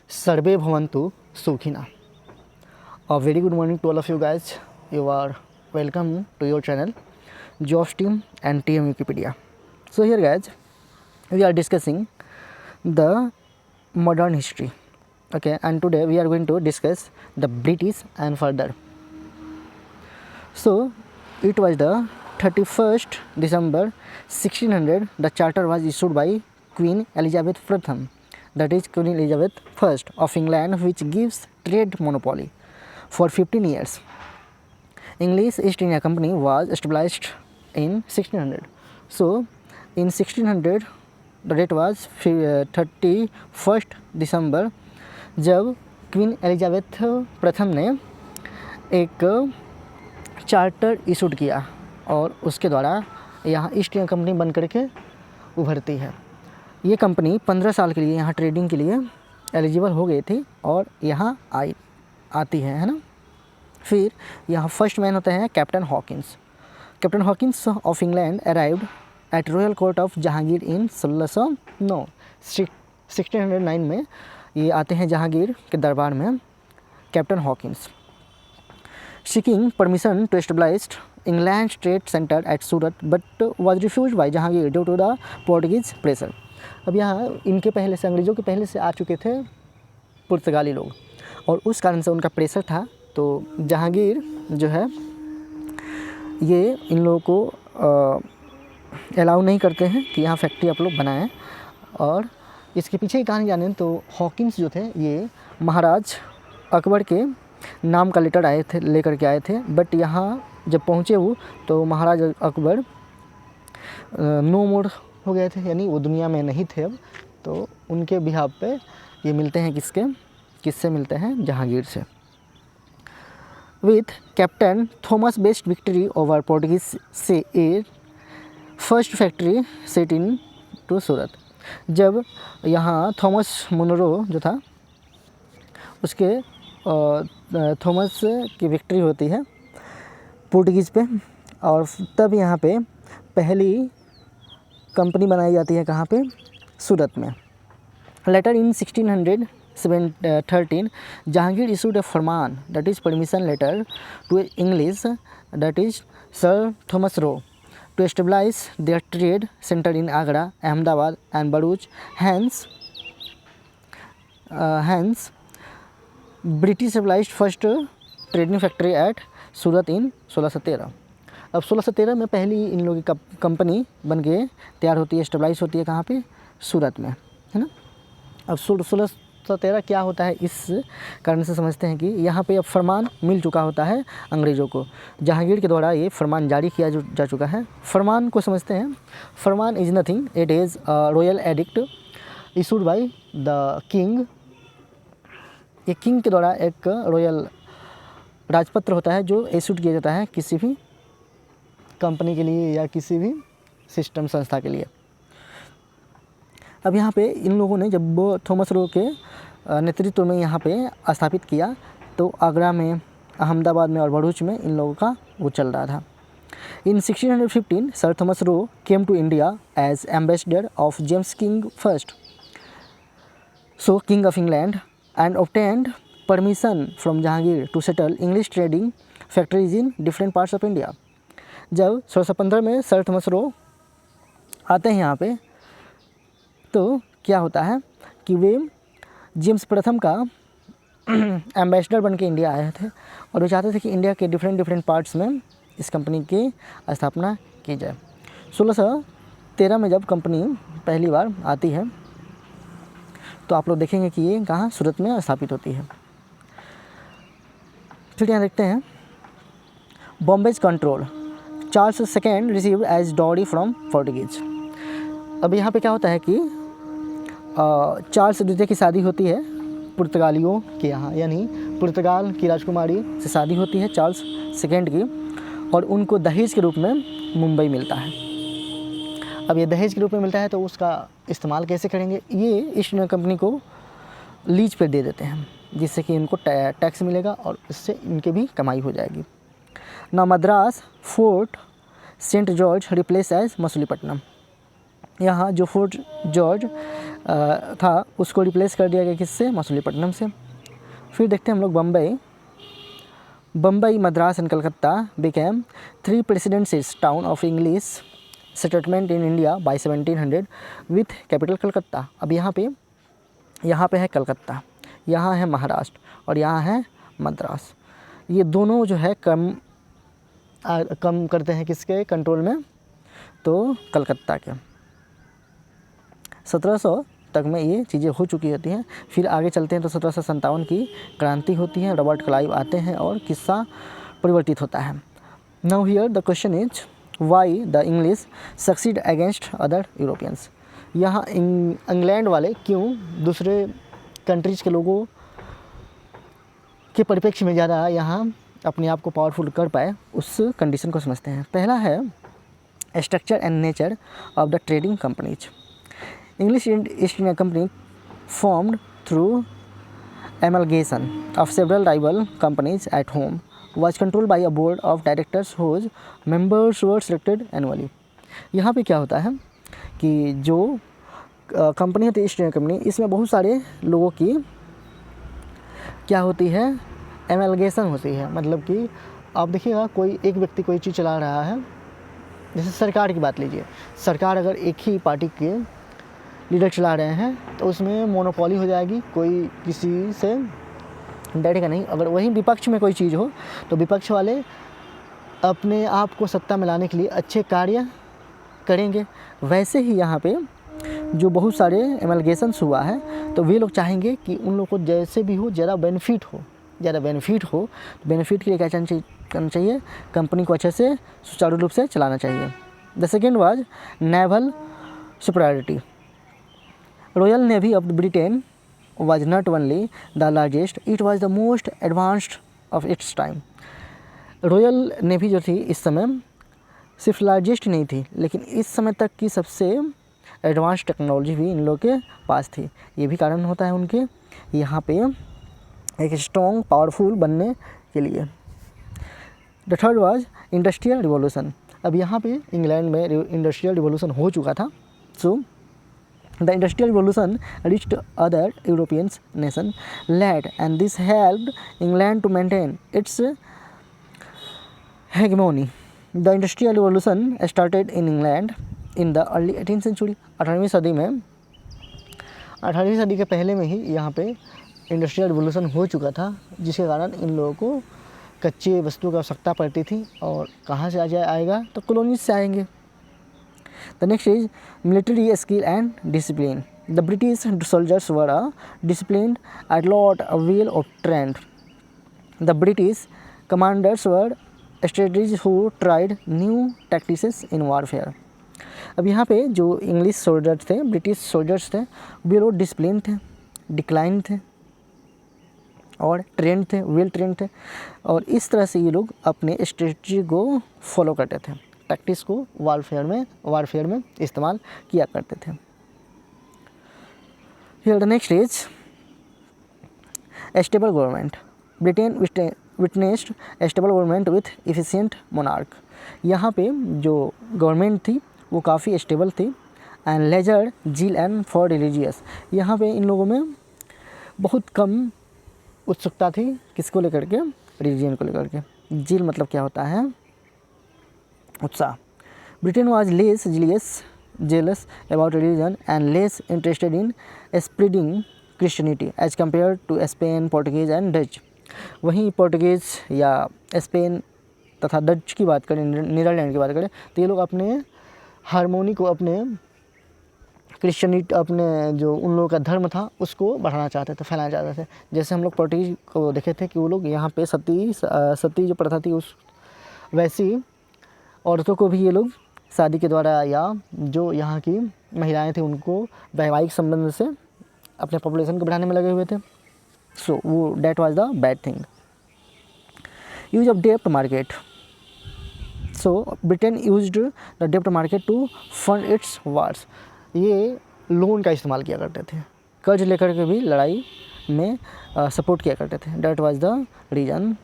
Sarve Bhavantu Sukhina. A very good morning to all of you guys. You are welcome to your channel, Josh Team and TM Wikipedia. So here guys, we are discussing the modern history. Okay, and today we are going to discuss the British and further. So it was the 31st December 1600. The charter was issued by Queen Elizabeth I, that is Queen Elizabeth I of England, which gives trade monopoly for 15 years. English East India Company was established in 1600. So in 1600 the date was 31st December, जब queen Elizabeth प्रथम ने एक charter issued किया और उसके द्वारा यहाँ east India company बन करके उभरती है। ये कंपनी 15 साल के लिए यहाँ ट्रेडिंग के लिए एलिजिबल हो गई थी और यहाँ आती है ना। फिर यहाँ फर्स्ट मैन होते हैं Captain Hawkins. Captain Hawkins of England arrived at royal court of Jahangir in 1609 में ये आते हैं जहांगीर के दरबार में Captain Hawkins. Seeking permission to establish England trade centre at Surat but was refused by Jahangir due to the Portuguese pressure. अब यहाँ इनके पहले से अंग्रेज़ों के पहले से आ चुके थे पुर्तगाली लोग और उस कारण से उनका प्रेशर था, तो जहांगीर जो है ये इन लोगों को अलाउ नहीं करते हैं कि यहाँ फैक्ट्री आप लोग बनाएं। और इसके पीछे की कहानी जानें तो हॉकिंस जो थे ये महाराज अकबर के नाम का लेटर लेकर के आए थे, बट यहाँ जब पहुँचे वो तो महाराज अकबर नो मोर हो गए थे, यानी वो दुनिया में नहीं थे अब। तो उनके बिहाफ पे ये मिलते हैं किससे मिलते हैं? जहांगीर से। With Captain Thomas Best victory over Portuguese से a first factory set in to Surat. जब यहाँ थॉमस मुनरो जो था उसके थॉमस की विक्ट्री होती है पोर्टुगीज़ पे और तब यहाँ पे पहली कंपनी बनाई जाती है। कहाँ पे? सूरत में। Later in 1613 Jahangir issued a फरमान that is permission letter to English that is sir Thomas Roe to establish their trade center in Agra, Ahmedabad and Bharuch. Hence, British established first trading factory at Surat in 1613। अब 1613 में पहली इन लोगों की company बन के तैयार होती है, एस्टेब्लाइश होती है कहाँ पे? सूरत में, है ना। अब 1613 क्या होता है इस कारण से समझते हैं कि यहाँ पे अब फरमान मिल चुका होता है अंग्रेज़ों को। जहांगीर के द्वारा ये फरमान जारी किया जा चुका है। फरमान को समझते हैं। Farman is nothing, it is royal edict issued by the king. ये किंग के द्वारा एक रॉयल राजपत्र होता है जो इशूड किया जाता है किसी भी कंपनी के लिए या किसी भी सिस्टम संस्था के लिए। अब यहाँ पे इन लोगों ने जब थॉमस रो के नेतृत्व में यहाँ पे स्थापित किया तो आगरा में, अहमदाबाद में और भरूच में इन लोगों का वो चल रहा था। In 1615 sir Thomas Roe came to India as ambassador of James king first, so king of England, and obtained permission from Jahangir to settle English trading factories in different parts of India. जब 1615 में sir Thomas रो आते हैं यहाँ पे तो क्या होता है कि वे जेम्स प्रथम का एम्बेसडर बन के इंडिया आए थे और वो चाहते थे कि इंडिया के डिफरेंट पार्ट्स में इस कंपनी की स्थापना की जाए। 1613 में जब कंपनी पहली बार आती है तो आप लोग देखेंगे कि ये कहाँ? सूरत में स्थापित होती है। फिर यहाँ देखते हैं Bombay's control Charles second received as dowry from Portuguese. अब यहाँ पे क्या होता है कि चार्ल्स द्वितीय की शादी होती है पुर्तगालियों के यहाँ, यानी पुर्तगाल की राजकुमारी से शादी होती है चार्ल्स सेकेंड की, और उनको दहेज के रूप में मुंबई मिलता है। अब ये दहेज के रूप में मिलता है तो उसका इस्तेमाल कैसे करेंगे? ये ईस्ट इंडिया कंपनी को लीज पे दे देते हैं जिससे कि इनको टैक्स मिलेगा और इससे इनकी भी कमाई हो जाएगी। ना Madras fort Saint George replace as Machilipatnam. यहाँ जो फोर्ट जॉर्ज था उसको रिप्लेस कर दिया गया किससे, मसूलीपट्टनम से। फिर देखते हैं हम लोग Bombay, Madras and Calcutta became 3 presidencies town of English settlement in India by 1700 with capital Calcutta. अब यहाँ पे है कलकत्ता, यहाँ है महाराष्ट्र और यहाँ है मद्रास। ये दोनों जो है कम करते हैं किसके कंट्रोल में, तो कलकत्ता के। 1700 तक में ये चीज़ें हो चुकी होती हैं। फिर आगे चलते हैं तो 1757 की क्रांति होती है, रॉबर्ट क्लाइव आते हैं और किस्सा परिवर्तित होता है। Now here the question is why the English succeed against other Europeans. यहाँ इंग्लैंड वाले क्यों दूसरे कंट्रीज़ के लोगों के परिप्रेक्ष्य में ज़्यादा यहाँ अपने आप को पावरफुल कर पाए, उस कंडीशन को समझते हैं। पहला है structure and nature of the trading companies. English East India Company formed through amalgamation of several rival companies at home, was controlled by a board of directors whose members were selected annually। यहाँ पे क्या होता है कि जो company होती है east India company, इसमें बहुत सारे लोगों की क्या होती है, एमलगेशन होती है। मतलब कि आप देखिएगा कोई एक व्यक्ति कोई चीज़ चला रहा है, जैसे सरकार की बात लीजिए, सरकार अगर एक ही पार्टी के लीडर चला रहे हैं तो उसमें मोनोपोली हो जाएगी, कोई किसी से डरेगा नहीं। अगर वही विपक्ष में कोई चीज़ हो तो विपक्ष वाले अपने आप को सत्ता में लाने के लिए अच्छे कार्य करेंगे। वैसे ही यहाँ पे जो बहुत सारे एमलगेशंस हुआ है तो वे लोग चाहेंगे कि उन लोग को जैसे भी हो ज़्यादा बेनिफिट हो। तो बेनिफिट के लिए क्या करना चाहिए, कंपनी को अच्छे से सुचारू रूप से चलाना चाहिए। The second was naval superiority. Royal Navy of Britain was not only the largest, it was the most advanced of its time। Royal navy जो थी इस समय सिर्फ लार्जेस्ट नहीं थी, लेकिन इस समय तक की सबसे एडवांस टेक्नोलॉजी भी इन लोगों के पास थी। ये भी कारण होता है उनके यहाँ पे एक स्ट्रॉन्ग पावरफुल बनने के लिए। The third was industrial revolution. अब यहाँ पे इंग्लैंड में इंडस्ट्रियल रिवॉल्यूशन हो चुका था। सो The Industrial Revolution reached other European nations late, and this helped England to maintain its hegemony। The Industrial Revolution started in England in the early 18th century। 18वीं सदी के पहले में ही यहाँ पे इंडस्ट्रियल रिवोल्यूशन हो चुका था, जिसके कारण इन लोगों को कच्चे वस्तुओं की आवश्यकता पड़ती थी। और कहाँ से आएगा तो कॉलोनीज से आएंगे। The next is military skill and discipline। The British soldiers were disciplined, a lot well trained। The British commanders were strategists who tried new tactics in warfare। अब यहाँ पे जो इंग्लिश सोल्जर्स थे, ब्रिटिश सोल्जर्स थे, वे लोग discipline थे, decline थे और ट्रेंड थे, वेल ट्रेंड थे। और इस तरह से ये लोग अपने स्ट्रेटजी को फॉलो करते थे, टैक्टिक्स को वारफेयर में इस्तेमाल किया करते थे। Here the next is stable government. Britain witnessed stable government with efficient monarch. यहाँ पे जो गवर्नमेंट थी वो काफ़ी स्टेबल थी। And leisure zeal and for religious. यहाँ पे इन लोगों में बहुत कम उत्सुकता थी, किसको लेकर के, रिलीजन को लेकर के। जील मतलब क्या होता है, उत्साह। Britain was less jealous about religion and less interested in spreading Christianity as compared to Spain, Portuguese and Dutch। वहीं पोर्टुगीज़ या स्पेन तथा डच की बात करें, नीदरलैंड की बात करें, तो ये लोग अपने हारमोनी को, अपने क्रिश्चियनिटी, अपने जो उन लोगों का धर्म था उसको बढ़ाना चाहते थे, फैलाना चाहते थे। जैसे हम लोग पोर्टुगीज़ को देखे थे कि वो लोग यहाँ पे सती जो प्रथा थी उस वैसी औरतों को भी ये लोग शादी के द्वारा या जो यहाँ की महिलाएं थी उनको वैवाहिक संबंध से अपने पॉपुलेशन को बढ़ाने में लगे हुए थे। सो वो that was the bad thing. Use of डेप्ट market. So Britain used the डेप्ट market to fund its wars. ये लोन का इस्तेमाल किया करते थे, कर्ज लेकर के भी लड़ाई में सपोर्ट किया करते थे। That was the reason